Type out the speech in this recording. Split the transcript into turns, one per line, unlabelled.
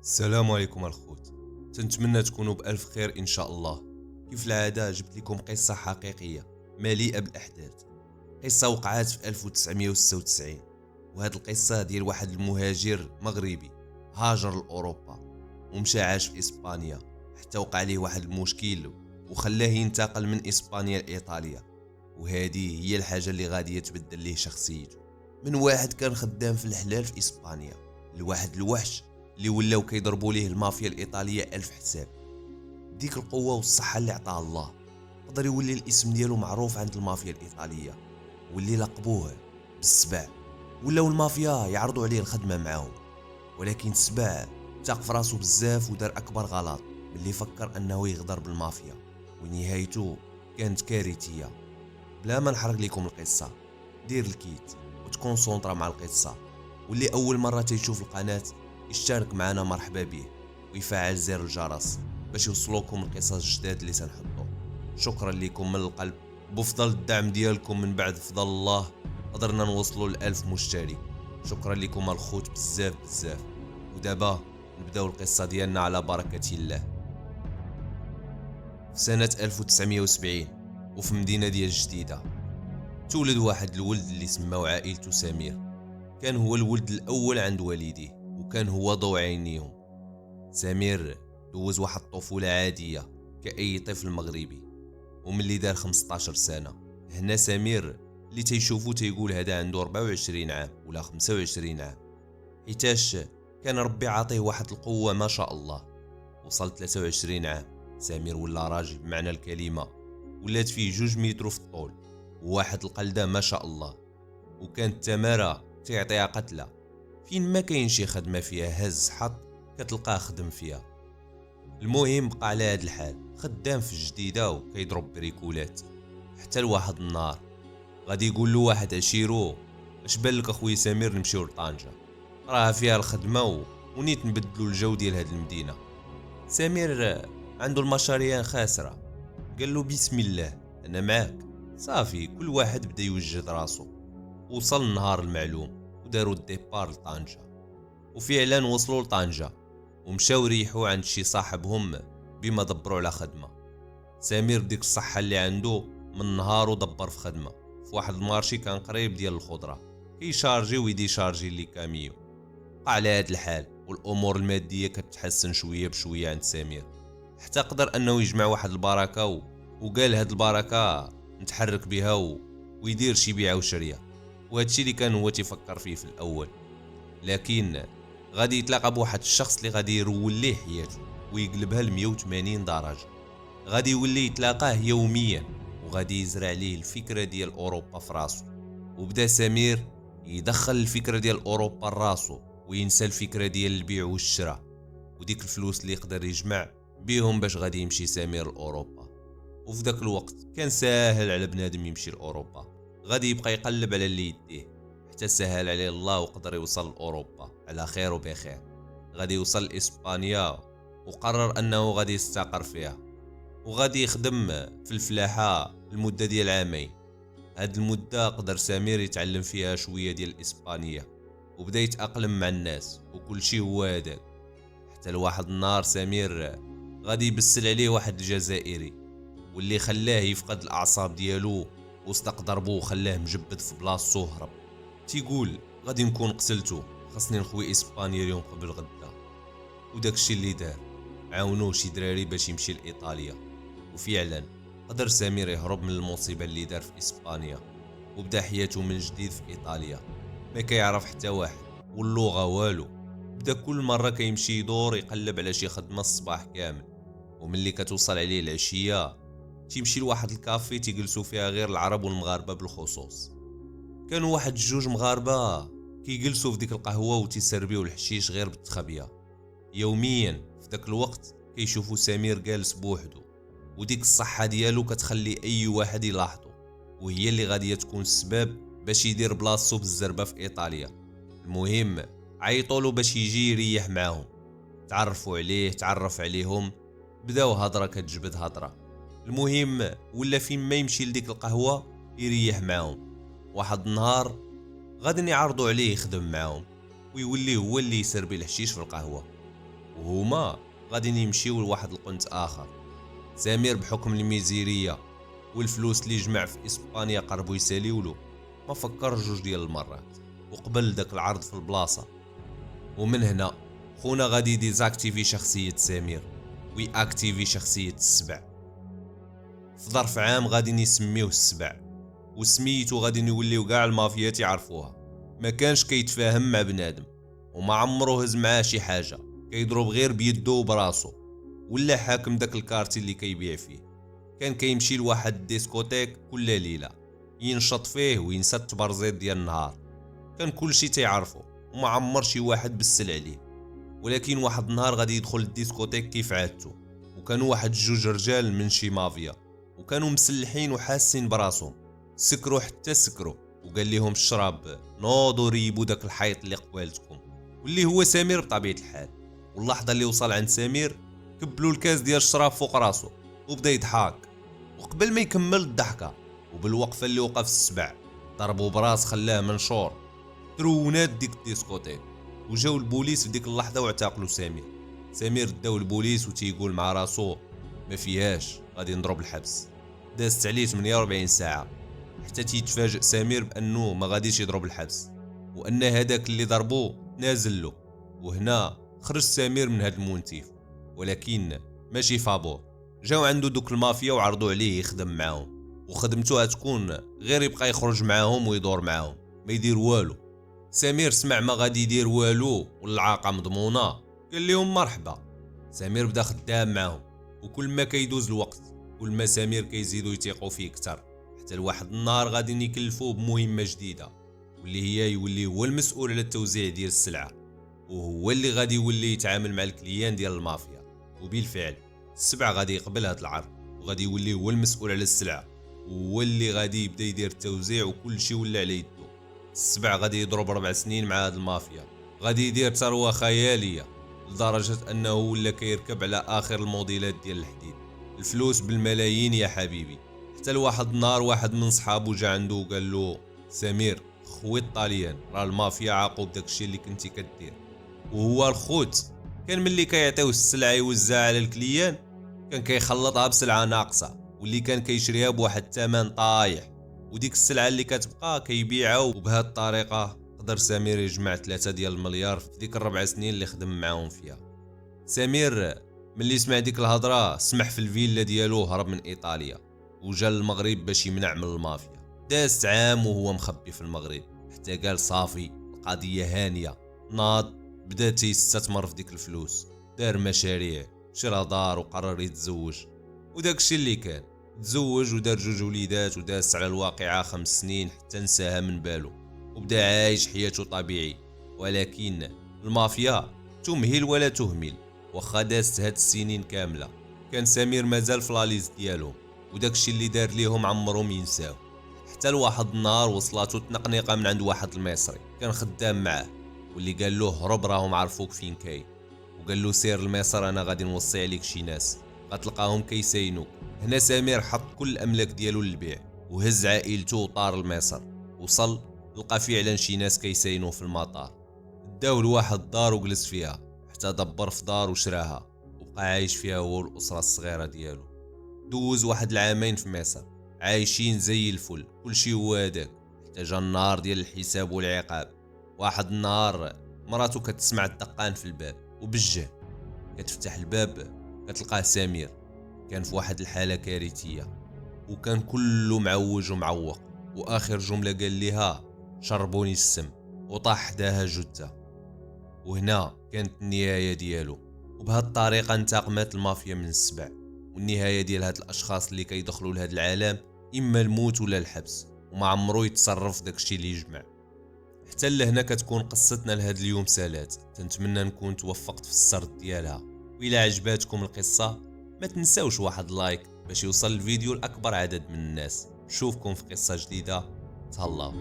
السلام عليكم الخوت. تنتمنى تكونوا بألف خير إن شاء الله. كيف العادة جبت لكم قصة حقيقية مليئة بالأحداث. قصة وقعت في 1996، وهاد القصة ديال واحد المهاجر مغربي هاجر لأوروبا ومشى عاش في إسبانيا حتى وقع ليه واحد المشكل وخلاه ينتقل من إسبانيا لإيطاليا. وهذه هي الحاجة اللي غادية تبدل ليه شخصيته، من واحد كان خدام في الحلال في إسبانيا لواحد الوحش اللي ولاو كيضربوا ليه المافيا الإيطالية ألف حساب. ديك القوة والصحة اللي عطاها الله قدر يولي الاسم ديالو معروف عند المافيا الإيطالية، واللي لقبوه بالسبع. ولاو المافيا يعرضوا عليه الخدمة معاهم، ولكن السبع تاق في راسو بزاف ودار أكبر غلط ملي فكر أنه يغدر بالمافيا، ونهايته كانت كارثية. بلا ما نحرق لكم القصة، دير الكيت وتكونسونطرا مع القصة، واللي أول مرة تيشوف القناة يشترك معنا مرحبا به، ويفعل زر الجرس باش يوصلوكم القصص الجداد اللي سنحطو. شكرا لكم من القلب، بفضل الدعم ديالكم من بعد فضل الله قدرنا نوصلوا ل1000 مشترك. شكرا لكم الخوت بزاف بزاف. ودابا نبداو القصة ديالنا على بركة الله. في سنة 1970 وفي مدينة ديال جديدة تولد واحد الولد اللي سماو عائلته سمير. كان هو الولد الأول عند والديه، وكان هو ضوء عينيهم. سمير دوز واحد الطفولة عادية كأي طفل مغربي، وملي دار 15 سنة هنا سمير اللي تيشوفو تيقول هذا عنده 24 عام ولا 25 عام، حيتاش كان ربي عاطيه واحد القوة ما شاء الله. وصل 23 عام سمير ولا راجل بمعنى الكلمة، ولات فيه 2 متر في الطول وواحد القلدة ما شاء الله. وكانت تمارة تعطيها قتلة، فين ما كاين شي خدمة فيها هز حط كتلقاه خدم فيها. المهم بقى على هاد الحال خدام في الجديدة وكيضرب بريكولات، حتى لواحد النهار غادي يقول له واحد عشيرو: اش بالك اخويا سمير نمشيو لطنجة، راه فيها الخدمة ونيت نبدلو الجو ديال هاد المدينة. سمير عنده المشاريع خاسرة، قال له بسم الله انا معاك. صافي كل واحد بدا يوجد راسو. وصل النهار المعلوم وداروا الديبار لطنجة، وفعلا وصلوا لطنجة ومشاو ريحوا عند شي صاحبهم بما دبروا على خدمة. سمير بديك الصحة اللي عنده من نهار ودبر في خدمة في واحد المارشي كان قريب ديال الخضرة، كيشارجي ويدي شارجي لي كاميو. بقى على هاد الحال والأمور المادية كتحسن شوية بشوية عند سمير، حتى قدر أنه يجمع واحد البركة وقال هاد البركة نتحرك بها ويدير شي بيعة وشرية. وهادشي اللي كان هو تيفكر فيه في الأول، لكن غادي يتلاقى بواحد الشخص اللي غادي يرول ليه حياته ويقلبها ل 180 درجة. غادي يولي يتلاقاه يوميا وغادي يزرع ليه الفكرة ديال أوروبا في راسو. وبدا سمير يدخل الفكرة ديال أوروبا لراسو وينسى الفكرة ديال البيع والشراء وديك الفلوس اللي يقدر يجمع بيهم باش غادي يمشي سمير لأوروبا. وفي ذاك الوقت كان ساهل على بنادم يمشي لأوروبا، غادي يبقى يقلب على اللي يديه حتى سهل عليه الله وقدر يوصل لأوروبا على خير وبخير. غادي يوصل لإسبانيا وقرر أنه غادي يستقر فيها وغادي يخدم في الفلاحة المدة ديال عامين. هاد المدة قدر سمير يتعلم فيها شوية ديال الإسبانية وبدا يتأقلم مع الناس وكل شي هو هذاك. حتى لواحد النهار سمير غادي يبسل عليه واحد الجزائري واللي خلاه يفقد الأعصاب ديالو وسط ضربو وخلاه مجبد في بلاصتو هرب. تيقول غادي نكون قتلتو، خاصني نخوي إسبانيا اليوم قبل غدا. وداك الشي اللي دار، عاونوه شي دراري باش يمشي لإيطاليا. وفعلا قدر سمير يهرب من المصيبة اللي دار في إسبانيا وبدا حياته من جديد في إيطاليا. ما كيعرف حتى واحد واللغة والو. بدا كل مرة كيمشي يدور يقلب على شي خدمة الصباح كامل، وملي كتوصل عليه العشية تيمشي لواحد الكافي تيجلسوا فيها غير العرب والمغاربة بالخصوص. كانوا واحد 2 مغاربة كيجلسوا في ديك القهوة وتيسربيو الحشيش غير بالتخبية. يوميا في داك الوقت كيشوفوا سمير جالس بوحدو، وديك الصحة ديالو كتخلي أي واحد يلاحظو، وهي اللي غادية تكون السبب باش يدير بلاصتو بالزربة في إيطاليا. المهم عيطولو باش يجي يريح معاهم، تعرفوا عليه تعرف عليهم، بداو هضرة كتجبد هضرة. المهم ولا فين ما يمشي لديك القهوة يريح معاهم. واحد النهار غادي يعرضوا عليه يخدم معاهم ويولي هو اللي يسربي الحشيش في القهوة. وهما غادي يمشيو لواحد القنت اخر. سمير بحكم الميزيريه والفلوس اللي جمع في اسبانيا قربوا يساليولو، ما فكر جوج ديال المرات وقبل داك العرض في البلاصه. ومن هنا خونا غادي ديزاكتيفي شخصيه سمير ويأكتيفي شخصيه السبع. في ظرف عام غادي نسميوه السبع، وسميتو غادي يوليو كاع المافيات يعرفوها. ما كانش كيتفاهم مع بنادم، وما عمرو هز معاه شي حاجه، كيضرب غير بيدو وبراسو، ولا حاكم داك الكارتي اللي كيبيع فيه. كان كيمشي لواحد الديسكوتيك كل ليله ينشط فيه وينسى التبرزيط ديال النهار. كان كلشي تيعرفو وما عمر شي واحد بسل عليه. ولكن واحد النهار غادي يدخل الديسكوتيك كيف عادته، وكانوا واحد جوج رجال من شي مافيا وكانوا مسلحين وحاسين براسهم. سكروا حتى سكروا، وقال لهم الشراب نوضوا ريبوا داك الحيط اللي قبالتكم، واللي هو سمير بطبيعه الحال. واللحظه اللي وصل عند سمير كبلوا الكاس ديال الشراب فوق راسو وبدا يضحك. وقبل ما يكمل الضحكه وبالوقفه اللي وقف السبع ضربوا براس خلاه منشور. ترونات ديك الديسكوتيك وجاو البوليس في ديك اللحظه واعتقلوا سمير. سمير داو البوليس وتيقول مع راسو ما فيهاش غادي نضرب الحبس. دازت عليه 48 ساعه حتى تيتفاجئ سمير بانه ما غاديش يضرب الحبس، وان هذاك اللي ضربوه نازل له. وهنا خرج سمير من هذا المونتيف، ولكن ماشي فابور. جاو عنده دوك المافيا وعرضوا عليه يخدم معاهم، وخدمته تكون غير يبقى يخرج معاهم ويدور معاهم ما يدير والو. سمير سمع ما غادي يدير والو والعاقه مضمونه، قال لهم مرحبا. سمير بدا خدام معاهم، وكل ما كيدوز الوقت كل ما سمير كيزيدوا يثيقوا فيه اكثر، حتى لواحد النهار غادي يكلفوه بمهمه جديده، واللي هي يولي هو المسؤول على التوزيع ديال السلعه، وهو اللي غادي يولي يتعامل مع الكليان ديال المافيا. وبالفعل السبع غادي يقبل هذا العرض، وغادي يولي هو المسؤول على السلعه، وهو اللي غادي يبدا يدير التوزيع وكل شيء ولا على يده. السبع غادي يضرب 4 سنين مع هذه المافيا، غادي يدير ثروه خياليه لدرجه انه ولا كيركب على اخر الموديلات ديال الحديد. الفلوس بالملايين يا حبيبي. حتى لواحد النهار واحد من صحابو جا عنده وقال له سمير خويا الطاليان راه المافيا عاقوب داكشي اللي كنتي كدير. وهو الخوت كان ملي كيعطيوه السلعه يوزعها على الكليان كان كيخلطها بسلعه ناقصه، واللي كان كيشريها بواحد الثمن طايح، وديك السلعه اللي كتبقى كيبيعها. وبهذه الطريقه قدر سمير يجمع 3 ديال المليار في ديك 4 سنين اللي خدم معاهم فيها. سمير ملي سمع ديك الهضره سمح في الفيلا ديالو هرب من ايطاليا وجا للمغرب باش يمنع من المافيا. داز عام وهو مخبي في المغرب حتى قال صافي القضيه هانيه. ناض بدا تيستثمر في ديك الفلوس، دار مشاريع، شرا دار وقرر يتزوج. وداك الشيء اللي كان تزوج ودار 2 وليدات وداس على الواقعه 5 سنين حتى نساها من بالو وبدا عايش حياته طبيعي. ولكن المافيا تمهل ولا تهمل، واخا دازت هاد السنين كامله كان سمير مازال في لاليز ديالهم، وداك الشيء اللي دار ليهم عمرهم ينساو. حتى لواحد النهار وصلاتو تنقنيقه من عند واحد المصري كان خدام معاه، واللي قال له هرب راهم عرفوك فين كاين، وقال له سير لمصر انا غادي نوصي عليك شي ناس غتلقاهم كيساينوك. هنا سمير حط كل الاملاك ديالو للبيع وهز عائلته وطار لمصر. وصل لقى فعلا شي ناس كيساينوه في المطار، داو لواحد الدار وجلس فيها حتى دبر في دار وشراها وبقى عايش فيها هو والاسره الصغيره ديالو. دوز واحد العامين في مصر عايشين زي الفل، كلشي هو هداك، حتى جا النهار ديال الحساب والعقاب. واحد النهار مراته كتسمع الدقان في الباب وبجه كتفتح الباب كتلقاه سمير. كان في واحد الحاله كارثيه وكان كله معوج ومعوق، واخر جمله قال ليها شربوني السم، وطاح حداها جثه. وهنا كانت النهايه ديالو. وبهذه الطريقه انتقمت المافيا من السبع، والنهايه ديال هاد الاشخاص اللي كيدخلوا لهذا العالم اما الموت ولا الحبس، وما عمرو يتصرف داكشي اللي يجمع. حتى لهنا كتكون قصتنا لهذا اليوم سالات. تنتمنى نكون توفقت في السرد ديالها، وإلا عجباتكم القصه ما تنساوش واحد لايك باش يوصل الفيديو لاكبر عدد من الناس. نشوفكم في قصه جديده. تهلاو.